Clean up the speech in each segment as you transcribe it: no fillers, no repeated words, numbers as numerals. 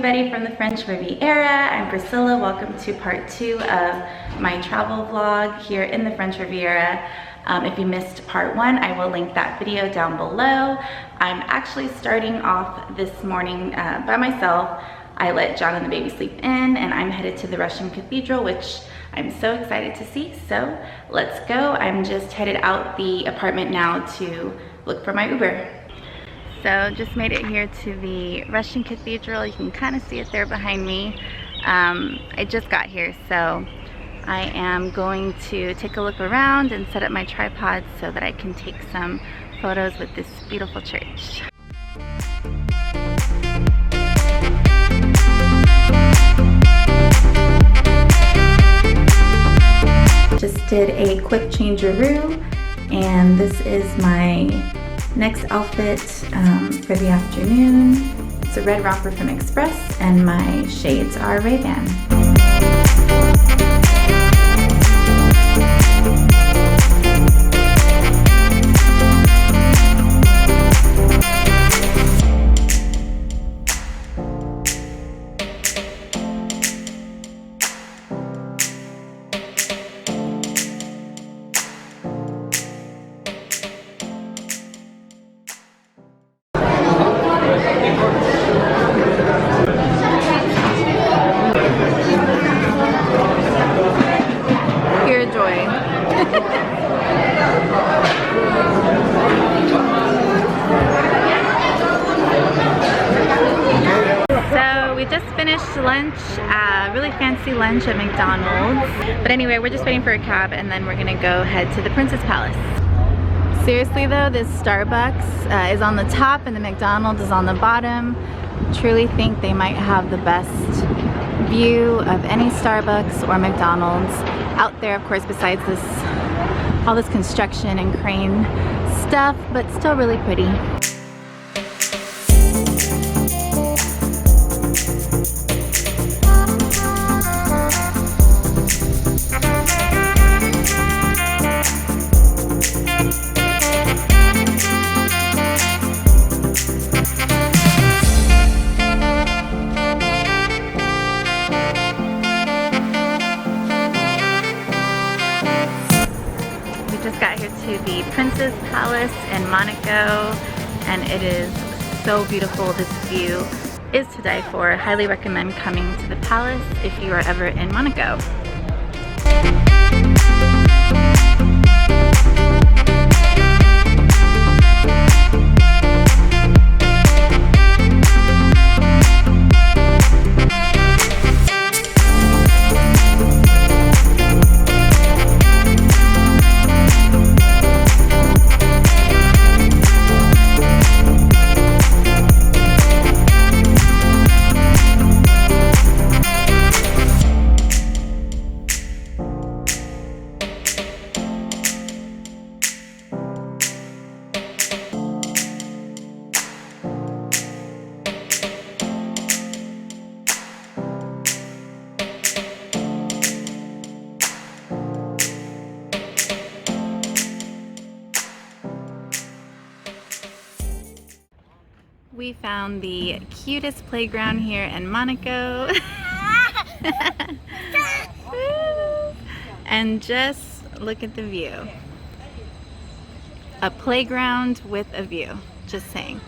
everybody from the French Riviera. I'm Priscilla. Welcome to part 2 of my travel vlog here in the French Riviera. If you missed part 1, I will link that video down below. I'm actually starting off this morning by myself. I let John and the baby sleep in, and I'm headed to the Russian Cathedral, which I'm so excited to see. So let's go. I'm just headed out the apartment now to look for my Uber. So just made it here to the Russian Cathedral. You can kind of see it there behind me. I just got here, so I am going to take a look around and set up my tripod so that I can take some photos with this beautiful church. Just did a quick change-a-roo, and this is my next outfit for the afternoon. It's a red romper from Express, and my shades are Ray-Ban. Lunch, really fancy lunch at McDonald's. But anyway, we're just waiting for a cab, and then we're gonna go head to the Princess Palace. Seriously though, this Starbucks is on the top and the McDonald's is on the bottom. Truly think they might have the best view of any Starbucks or McDonald's out there, of course, besides this, all this construction and crane stuff, but still really pretty. The Princess Palace in Monaco, and it is so beautiful. This view is to die for. Highly recommend coming to the palace if you are ever in Monaco. We found the cutest playground here in Monaco. And just look at the view. A playground with a view, just saying.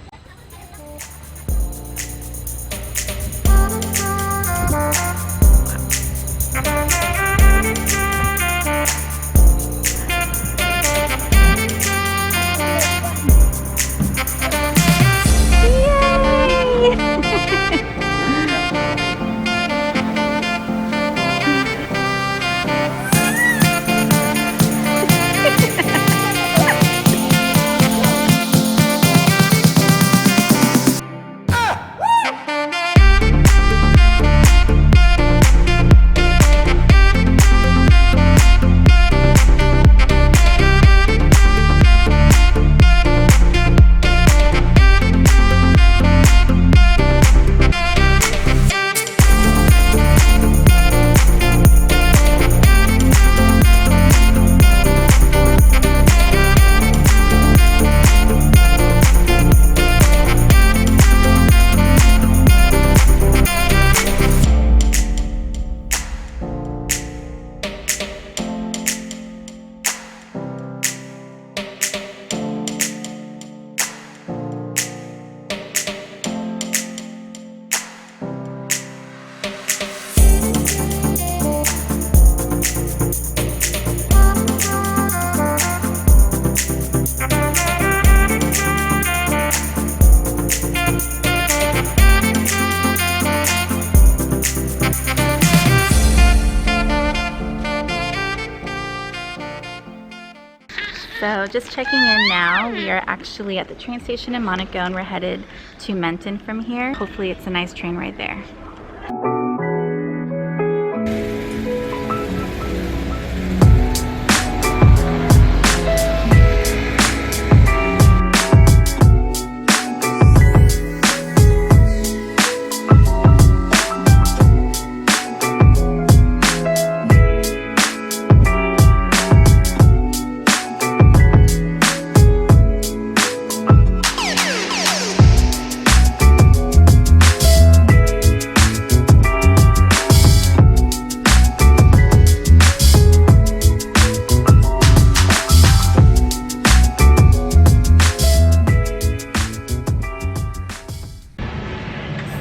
just checking in now. We are actually at the train station in Monaco and we're headed to Menton from here. Hopefully it's a nice train ride there.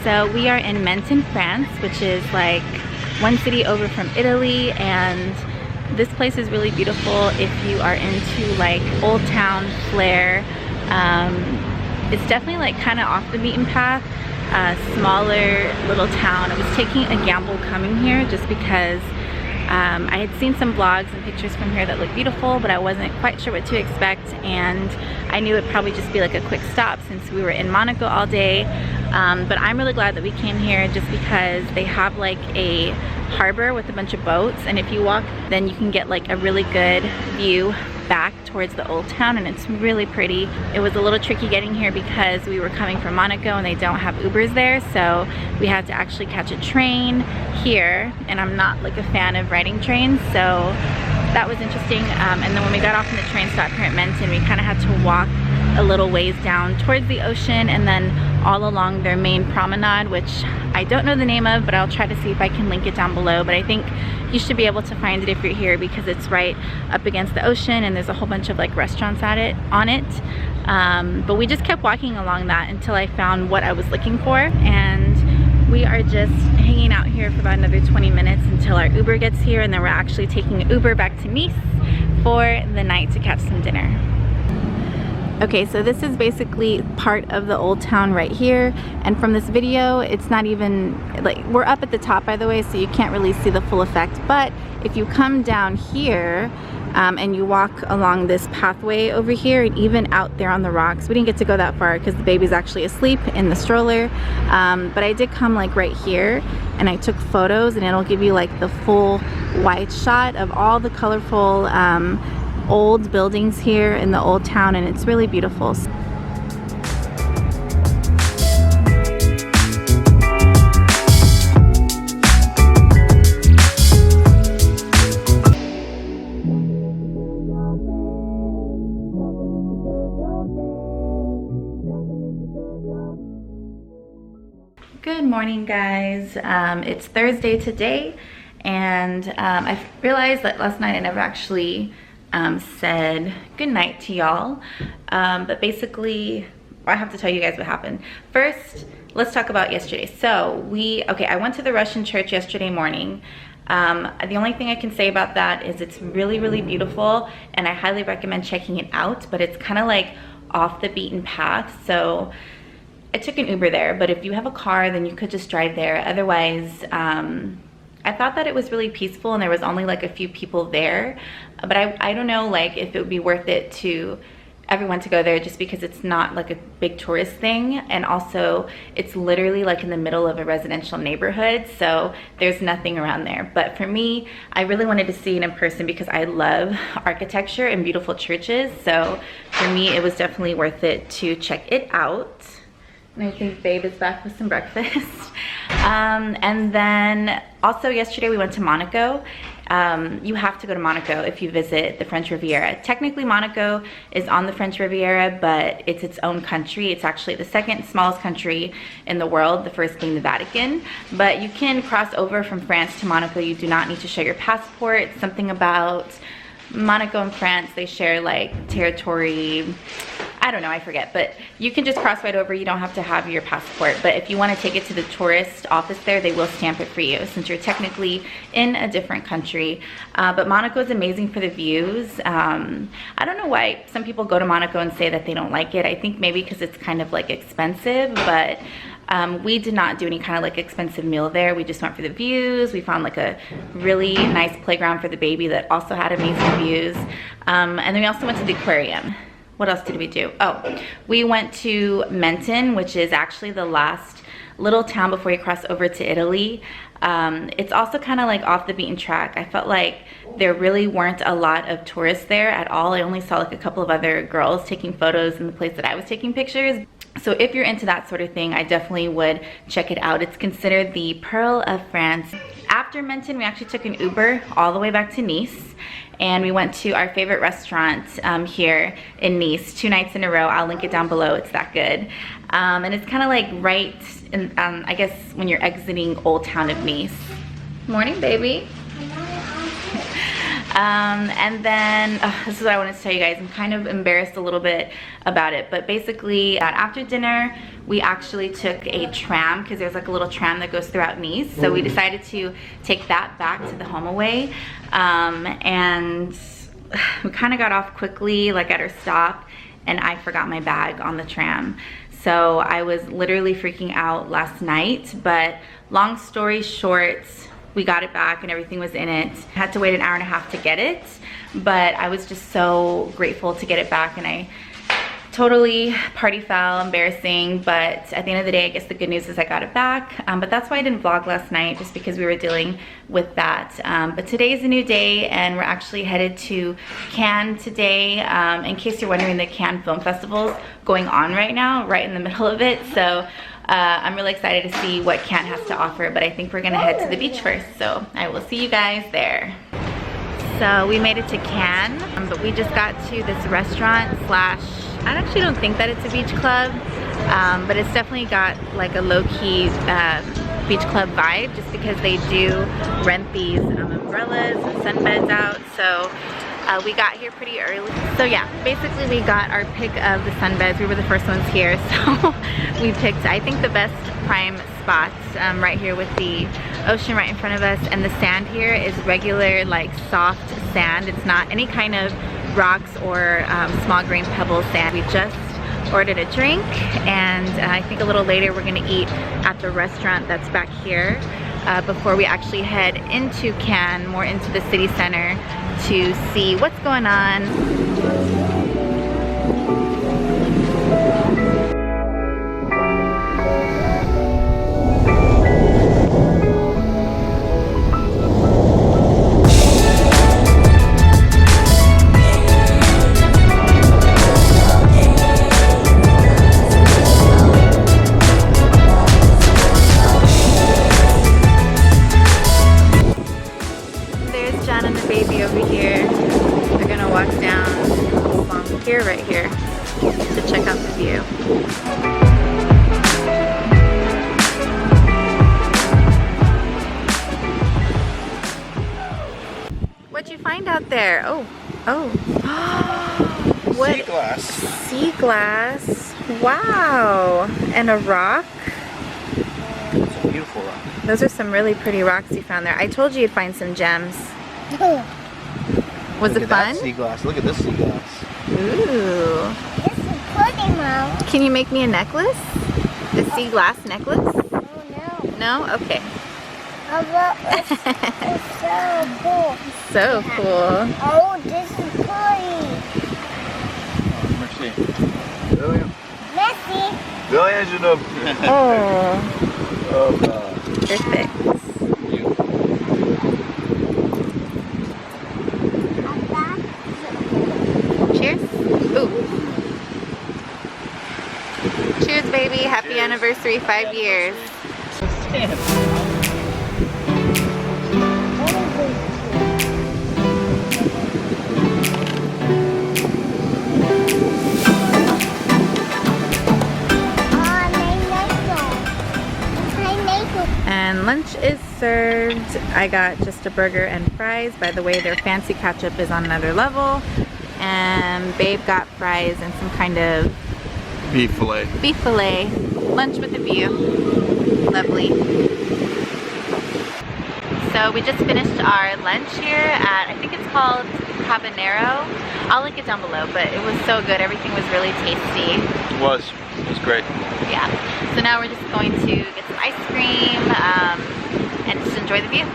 So we are in Menton, France, which is like one city over from Italy, and this place is really beautiful if you are into like old town flair. It's definitely like kind of off the beaten path, smaller little town. I was taking a gamble coming here just because I had seen some vlogs and pictures from here that looked beautiful, but I wasn't quite sure what to expect, and I knew it'd probably just be like a quick stop since we were in Monaco all day. But I'm really glad that we came here just because they have like a harbor with a bunch of boats, and if you walk then you can get like a really good view back towards the old town, and it's really pretty. It was a little tricky getting here because we were coming from Monaco and they don't have Ubers there, so we had to actually catch a train here, and I'm not like a fan of riding trains, so that was interesting. And then when we got off in the train stop here at Menton, we kind of had to walk a little ways down towards the ocean and then all along their main promenade, which I don't know the name of, but I'll try to see if I can link it down below. But I think you should be able to find it if you're here because it's right up against the ocean and there's a whole bunch of like restaurants on it. But we just kept walking along that until I found what I was looking for, and we are just hanging out here for about another 20 minutes until our Uber gets here, and then we're actually taking an Uber back to Nice for the night to catch some dinner. Okay, so this is basically part of the old town right here, and from this video it's not even like, we're up at the top by the way, so you can't really see the full effect, but if you come down here and you walk along this pathway over here and even out there on the rocks, we didn't get to go that far because the baby's actually asleep in the stroller, but I did come like right here and I took photos, and it'll give you like the full wide shot of all the colorful old buildings here in the old town, and it's really beautiful. Good morning guys. It's Thursday today, and I realized that last night I never actually said good night to y'all, but basically I have to tell you guys what happened. First, let's talk about yesterday. So I went to the Russian church yesterday morning. The only thing I can say about that is it's really, really beautiful, and I highly recommend checking it out, but it's kind of like off the beaten path. So I took an Uber there, but if you have a car then you could just drive there. Otherwise, I thought that it was really peaceful and there was only like a few people there, but I don't know like if it would be worth it to everyone to go there just because it's not like a big tourist thing, and also it's literally like in the middle of a residential neighborhood, so there's nothing around there. But for me, I really wanted to see it in person because I love architecture and beautiful churches, so for me it was definitely worth it to check it out. And I think babe is back with some breakfast. And then also yesterday we went to Monaco. You have to go to Monaco if you visit the French Riviera. Technically Monaco is on the French Riviera, but it's its own country. It's actually the second smallest country in the world, the first being the Vatican. But you can cross over from France to Monaco. You do not need to show your passport. Something about Monaco and France, they share like territory, I don't know, I forget, but you can just cross right over. You don't have to have your passport, but if you want to take it to the tourist office there, they will stamp it for you since you're technically in a different country. But Monaco is amazing for the views. I don't know why some people go to Monaco and say that they don't like it. I think maybe because it's kind of like expensive, but We did not do any kind of like expensive meal there. We just went for the views. We found like a really nice playground for the baby that also had amazing views. And then we also went to the aquarium. What else did we do? Oh, we went to Menton, which is actually the last little town before you cross over to Italy. It's also kind of like off the beaten track. I felt like there really weren't a lot of tourists there at all. I only saw like a couple of other girls taking photos in the place that I was taking pictures. So if you're into that sort of thing, I definitely would check it out. It's considered the Pearl of France. After Menton, we actually took an Uber all the way back to Nice, and we went to our favorite restaurant here in Nice 2 nights in a row. I'll link it down below, it's that good. And it's kind of like right in, I guess when you're exiting Old Town of Nice. Morning, baby. And then this is what I wanted to tell you guys. I'm kind of embarrassed a little bit about it, but basically after dinner we actually took a tram, because there's like a little tram that goes throughout Nice. So we decided to take that back to the HomeAway, and we kind of got off quickly, like at our stop, and I forgot my bag on the tram. So I was literally freaking out last night, but long story short, we got it back and everything was in it. I had to wait an hour and a half to get it, but I was just so grateful to get it back, and I totally party foul, embarrassing, but at the end of the day, I guess the good news is I got it back. But that's why I didn't vlog last night, just because we were dealing with that. But today's a new day, and we're actually headed to Cannes today. In case you're wondering, the Cannes Film Festival's going on right now, right in the middle of it. So I'm really excited to see what Cannes has to offer, but I think we're gonna head to the beach first. So I will see you guys there. So we made it to Cannes, but we just got to this restaurant slash, I actually don't think that it's a beach club, but it's definitely got like a low-key beach club vibe, just because they do rent these umbrellas and sunbeds out. So we got here pretty early. So yeah, basically we got our pick of the sunbeds. We were the first ones here, so we picked, I think, the best prime spots right here with the ocean right in front of us, and the sand here is regular, like soft sand. It's not any kind of rocks or small grain pebble sand. We just ordered a drink, and I think a little later we're gonna eat at the restaurant that's back here before we actually head into Cannes, more into the city center, to see what's going on. Right here to check out the view. What'd you find out there? Oh. What? Sea glass. Sea glass. Wow. And a rock. It's a beautiful rock. Those are some really pretty rocks you found there. I told you you'd find some gems. Was it fun? Sea glass. Look at this sea glass. Ooh. This is pretty, Mom. Can you make me a necklace? A sea glass necklace? Oh, no. No? Okay. It's so cool. So cool. Oh, this is pretty. Merci. Messy. De rien, jeune homme. Oh. Oh, God. Perfect. Cheers. Ooh. Cheers, baby. Happy anniversary, 5 years. And lunch is served. I got just a burger and fries. By the way, their fancy ketchup is on another level. And Babe got fries and some kind of beef fillet. Beef fillet. Lunch with a view. Lovely. So we just finished our lunch here at, I think it's called Cabanero. I'll link it down below, but it was so good. Everything was really tasty. It was great. Yeah. So now we're just going to get some ice cream and just enjoy the view.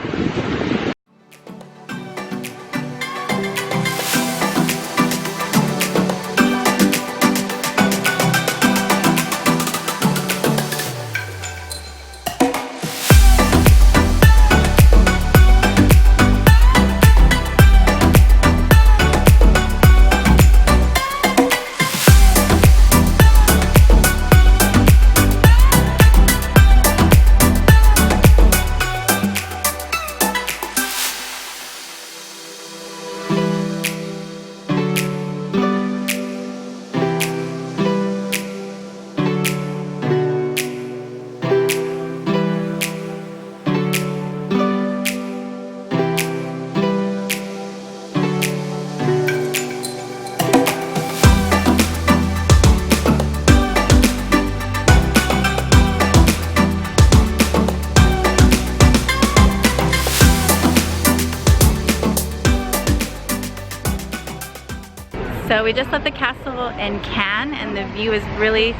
So we just left the castle in Cannes, and the view is really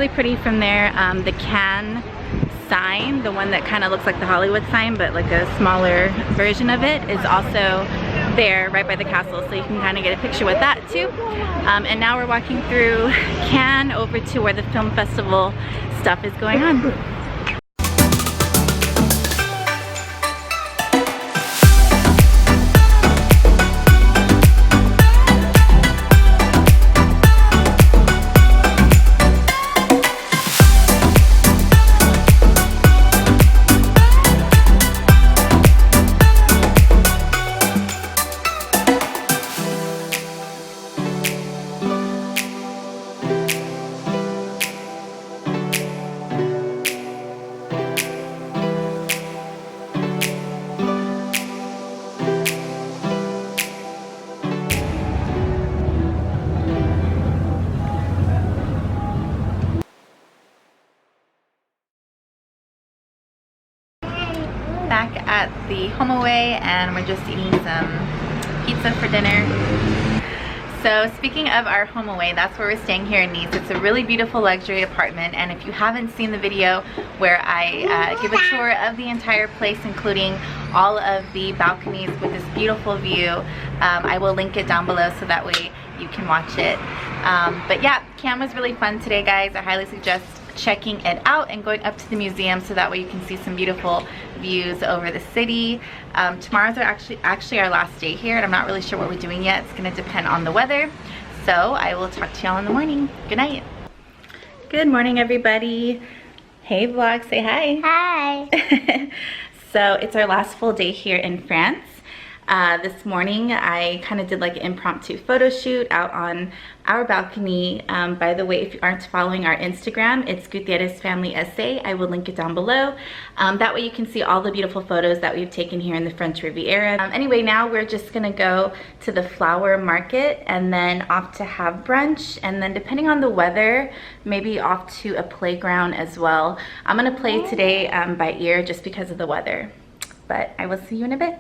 pretty from there. The Cannes sign, the one that kind of looks like the Hollywood sign, but like a smaller version of it, is also there right by the castle, so you can kind of get a picture with that too. And now we're walking through Cannes over to where the film festival stuff is going on. Back at the HomeAway, and we're just eating some pizza for dinner. So speaking of our HomeAway, that's where we're staying here in Nice. It's a really beautiful luxury apartment, and if you haven't seen the video where I give a tour of the entire place, including all of the balconies with this beautiful view, I will link it down below so that way you can watch it. But yeah, Cannes was really fun today, guys. I highly suggest checking it out and going up to the museum so that way you can see some beautiful views over the city. Tomorrow's actually our last day here, and I'm not really sure what we're doing yet. It's going to depend on the weather. So I will talk to y'all in the morning. Good night. Good morning, everybody. Hey vlog, say hi. Hi. So it's our last full day here in France. This morning I kind of did like an impromptu photo shoot out on our balcony. By the way, if you aren't following our Instagram, it's Gutierrez Family Essay. I will link it down below. That way you can see all the beautiful photos that we've taken here in the French Riviera. Anyway, now we're just gonna go to the flower market and then off to have brunch, and then depending on the weather, maybe off to a playground as well. I'm gonna play today by ear just because of the weather, but I will see you in a bit.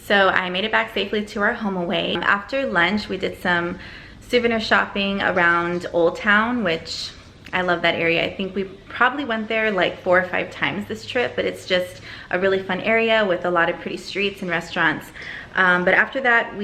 So I made it back safely to our home away. After lunch, we did some souvenir shopping around Old Town, which I love that area. I think we probably went there like 4 or 5 times this trip, but it's just a really fun area with a lot of pretty streets and restaurants. But after that,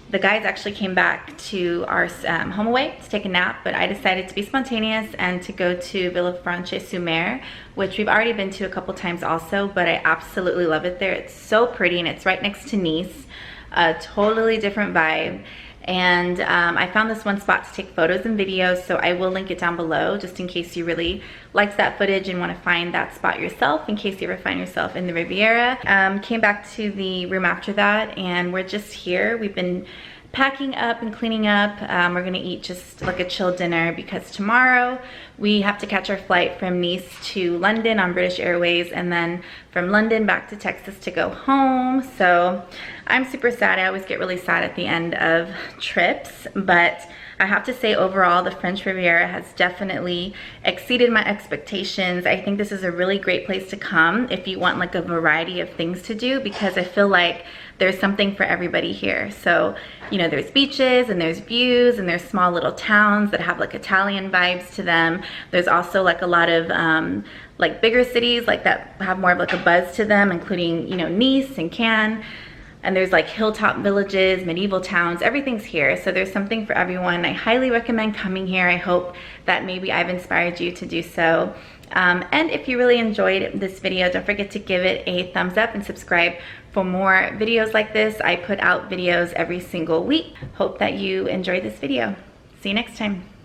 the guys actually came back to our home away to take a nap, but I decided to be spontaneous and to go to Villefranche Sur Mer, which we've already been to a couple times also, but I absolutely love it there. It's so pretty and it's right next to Nice, a totally different vibe. And I found this one spot to take photos and videos, so I will link it down below just in case you really liked that footage and want to find that spot yourself, in case you ever find yourself in the Riviera. Came back to the room after that, and we're just here. We've been packing up and cleaning up. We're gonna eat just like a chill dinner because tomorrow we have to catch our flight from Nice to London on British Airways, and then from London back to Texas to go home. So I'm super sad. I always get really sad at the end of trips, but I have to say overall the French Riviera has definitely exceeded my expectations. I think this is a really great place to come if you want like a variety of things to do, because I feel like there's something for everybody here. So, you know, there's beaches and there's views and there's small little towns that have like Italian vibes to them. There's also like a lot of like bigger cities like that have more of like a buzz to them, including, you know, Nice and Cannes. And there's like hilltop villages, medieval towns, everything's here. So there's something for everyone. I highly recommend coming here. I hope that maybe I've inspired you to do so. And if you really enjoyed this video, don't forget to give it a thumbs up and subscribe for more videos like this. I put out videos every single week. Hope that you enjoyed this video. See you next time.